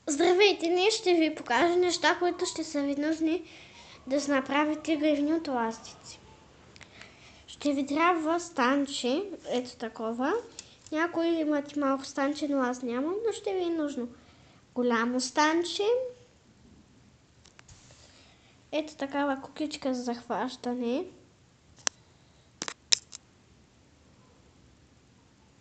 Здравейте, днес ще ви покажа неща, които ще са ви нужни да се направите гривни от ластици. Ще ви трябва станче, ето такова. Някои имат малко станче, но аз нямам, но ще ви е нужно голямо станче. Ето такава кукичка за захващане.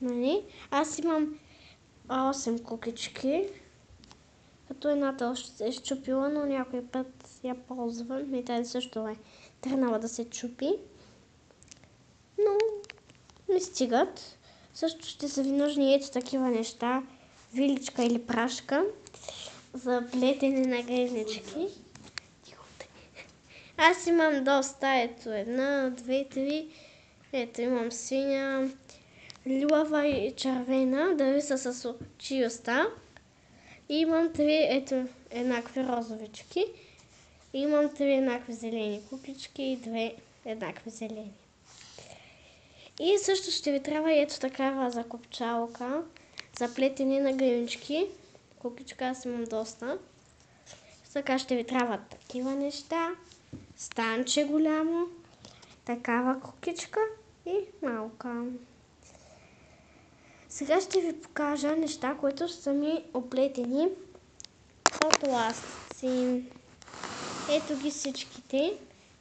Нали? Аз имам 8 кукички. Като едната още се е счупила, но някой път я ползвам и тази също е тръгнала да се чупи. Но не стигат. Също ще са ви нужни ето такива неща. Виличка или прашка за плетене на гривнички. Аз имам доста. Ето една, две, три. Ето имам синя, лилава и червена, да са с очи и уста. И имам три, ето, еднакви розовички. И имам три еднакви зелени кукички и две еднакви зелени. И също ще ви трябва ето такава закопчалка за плетене на гривнички. Кукичка аз имам доста. Така ще ви трябва такива неща. Станче голямо. Такава кукичка и малка. Сега ще ви покажа неща, които са ми оплетени от ластици. Ето ги всичките.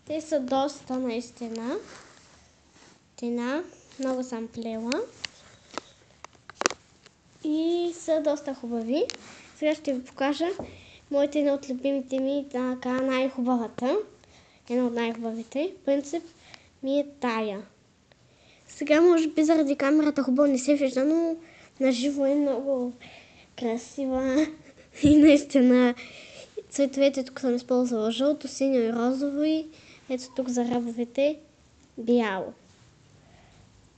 Те са доста наистина. Много съм плела. И са доста хубави. Сега ще ви покажа моите една от любимите ми, така най-хубавата. Една от най-хубавите. Принцип ми е тая. Сега може би заради камерата хубаво не се вижда, но на живо е много красива. И наистина цветовете тук съм използвала жълто, синьо и розово и ето тук за ръбовете бяло.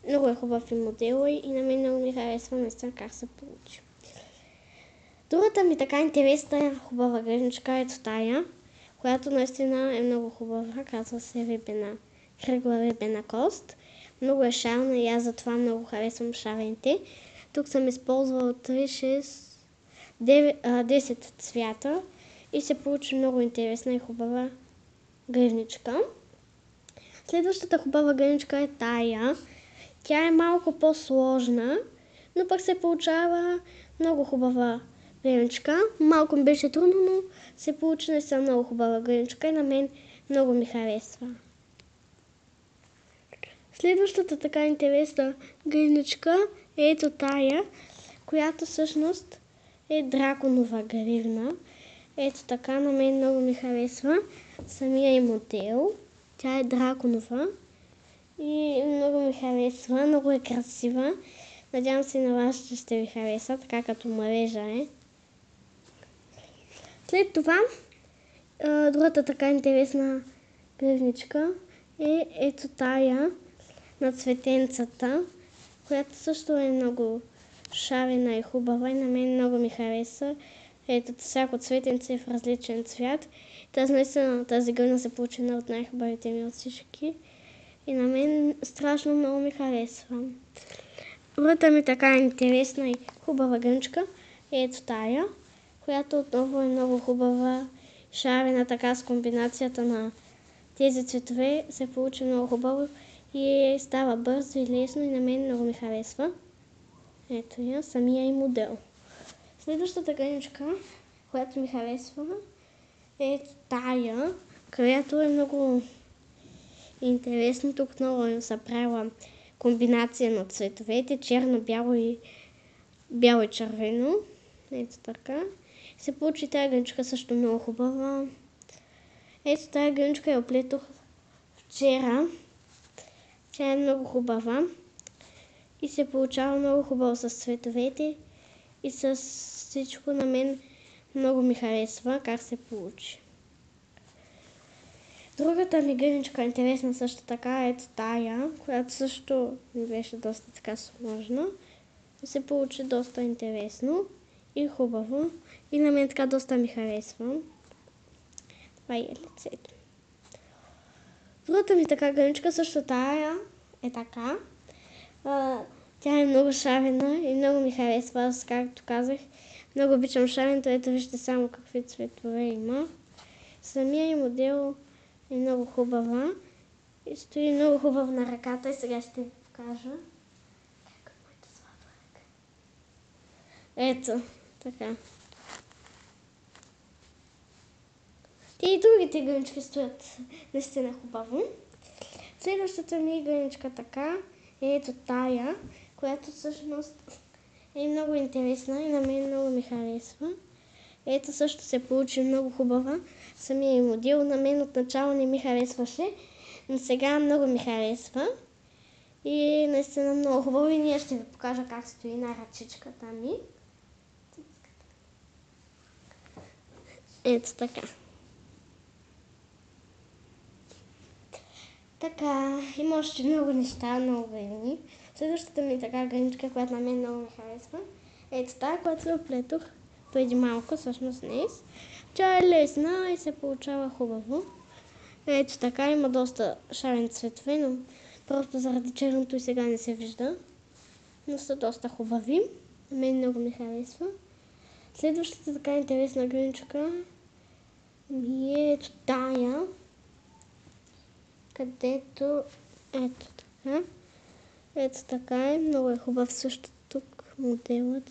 Много е хубав и модел и на мен много ми харесва наистина как се получи. Другата ми така интересна хубава гривничка е тая, която наистина е много хубава. Казва се рибена, кръгла рибена кост. Много е шарна и аз затова много харесвам шарените. Тук съм използвала 3, 6, 10 цвята и се получи много интересна и хубава гривничка. Следващата хубава гривничка е тая. Тя е малко по-сложна, но пък се получава много хубава гривничка. Малко ми беше трудно, но се получи наистина много хубава гривничка и на мен много ми харесва. Следващата така интересна гривничка е ето тая, която всъщност е драконова гривна. Ето така, на мен много ми харесва самия и модел. Тя е драконова и много ми харесва, много е красива. Надявам се на вас, че ще ви хареса, така като мрежа е. След това, другата така интересна гривничка е ето тая на цветенцата, която също е много шарена и хубава и на мен много ми хареса. Ето всяко цветенце е в различен цвят. Тази гривна се получи една от най-хубавите ми от всички. И на мен страшно много ми харесва. Другата ми така интересна и хубава гривничка е ето тая, която отново е много хубава, шарена така с комбинацията на тези цветове. Се получи много хубаво и става бързо и лесно и на мен много ми харесва. Ето я, самия и модел. Следващата гривничка, която ми харесва, е тая, която е много интересно. Тук много съм правила комбинация на цветовете, черно, бяло и червено. Ето така. Се получи тази гривничка също много хубава. Ето тази гривничка я оплетох вчера. Тя е много хубава и се получава много хубаво с цветовете и с всичко. На мен много ми харесва как се получи. Другата ми гривничка интересна също така е тая, която също ми беше доста така сложна. Се получи доста интересно и хубаво и на мен така доста ми харесва. Това е лицето. Другата ми така гривничка също тая е така. Тя е много шарена и много ми харесва. Аз, както казах, Много обичам шаренето, ето вижте само какви цветове има. Самия модел е много хубава и стои много хубаво на ръката и сега ще ви покажа. Ето, така. И другите гънички стоят наистина хубаво. Следващата ми гъничка така е ето тая, която всъщност е много интересна и на мен много ми харесва. Ето също се получи много хубава. Самия модел на мен отначало не ми харесваше, но сега много ми харесва. И наистина много хубаво и ние ще ви покажа как стои на ръчичката ми. Ето така. Така, има още много неща, много гъни. Следващата ми така гъничка, която на мен много ми харесва, ето тая, която оплетох преди малко, всъщност днес. Тя е лесна и се получава хубаво. Ето така, има доста шарени цветове, но просто заради черното и сега не се вижда. Но са доста хубави. На мен много ми харесва. Следващата така интересна гъничка ми е ето тая, където ето така. Ето така е. Много е хубав също тук моделът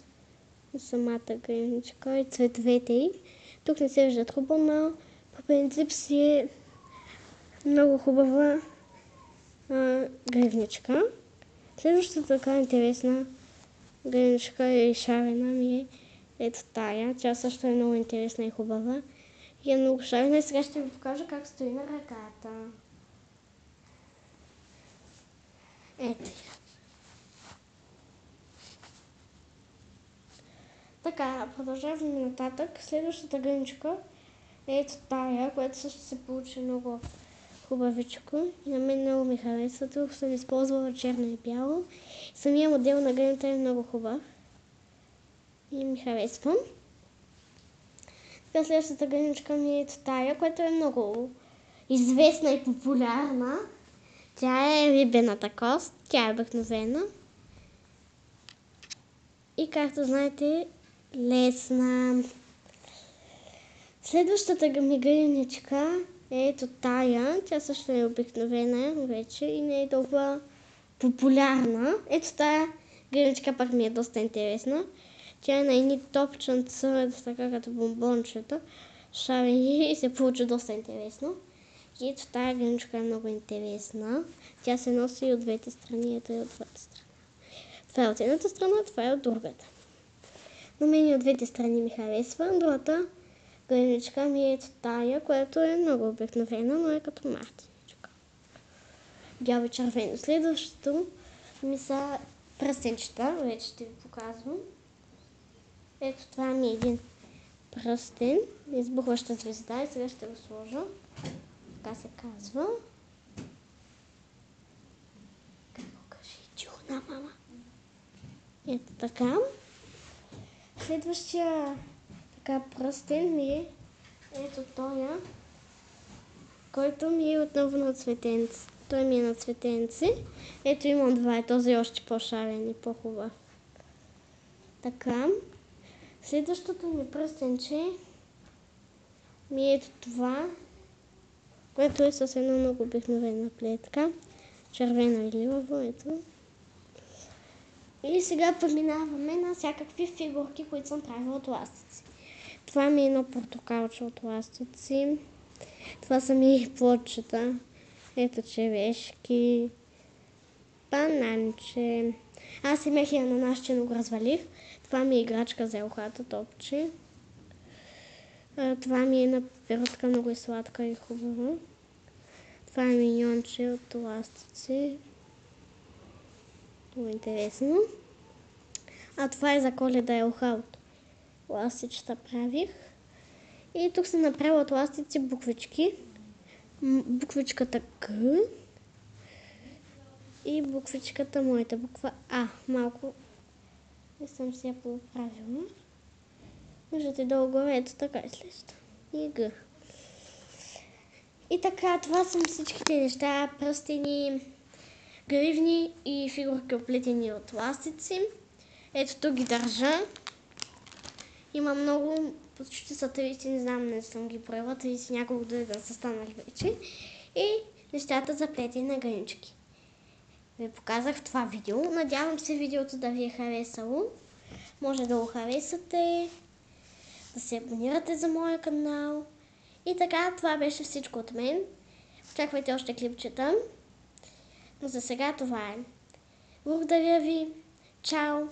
на самата гъничка и цветовете й. Тук не се виждат хубаво, но по принцип си е много хубава гривничка. Следващата така интересна гривничка и шарена ми е ето тая. Тя също е много интересна и хубава. И е много шарена и сега ще ви покажа как стои на ръката. Ето я. Така, продължаваме нататък. Следващата гъничка е ето тая, която също се получи много хубавичко. И на мен много ми харесва. Тук съм използвала черно и бяло. Самия модел на гънята е много хубав. И ми харесва. Така, следващата гъничка ми е ето тая, която е много известна и популярна. Тя е рибената кост. Тя е обикновена. И както знаете, лесна. Следващата ми гъничка е ето тая. Тя също е обикновена вече и не е толкова популярна. Ето тая гъничка пак ми е доста интересна. Тя е на едни топченца, така като бомбончета. Шарени и се получи доста интересно. И ето тая гъничка е много интересна. Тя се носи и от двете страни. Ето и от двете страни. Това е от едната страна, това е от другата. На мен и от двете страни ми харесва. Другата гъничка ми е ето тая, която е много обикновена, но е като мартиничка. Бяло и червено. Следващото ми са пръстенчета. Вече ще ви показвам. Ето това ми е един пръстен. Избухваща звезда и сега ще го сложа. Така се казва. Какво кажи? Чуна, мама. Ето така. Следващия така пръстен ми е ето тоя, който ми е отново на цветенце. Той ми е на цветенце. Ето имам два, този е още по-шарен и по-хубав. Така. Следващото ми пръстенче ми е ето това, което е с една много обикновена плетка. Червено и лилаво, ето. И сега преминаваме на всякакви фигурки, които съм правила от ластици. Това ми е едно портокалче от ластици. Това са ми плодчета. Ето черешки, бананче. Аз имах и ананасче, но го развалих. Това ми е играчка за ухата, топче. Това ми е една пиротка, много сладка и хубава. Това е миньонче от ластици. Много интересно. А това е за Коледа елха от ластичета правих. И тук съм направила от ластици буквички. Буквичката Г. И буквичката, моята буква А. Малко не съм си я поправила. Виждате долу, ето така изглежда. И Г. И така, това са всичките неща, пръстени, гривни и фигурки оплетени от ластици. Ето тук ги държа. Има много, почти са 30, не знам, не съм ги броила, 30 няколко дори да са станали вече. И нещата за плетене на гранички. Ви показах в това видео. Надявам се видеото да ви е харесало. Може да го харесате, да се абонирате за моя канал. И така, това беше всичко от мен. Очаквайте още клипчета. Но за сега това е. Благодаря ви. Чао!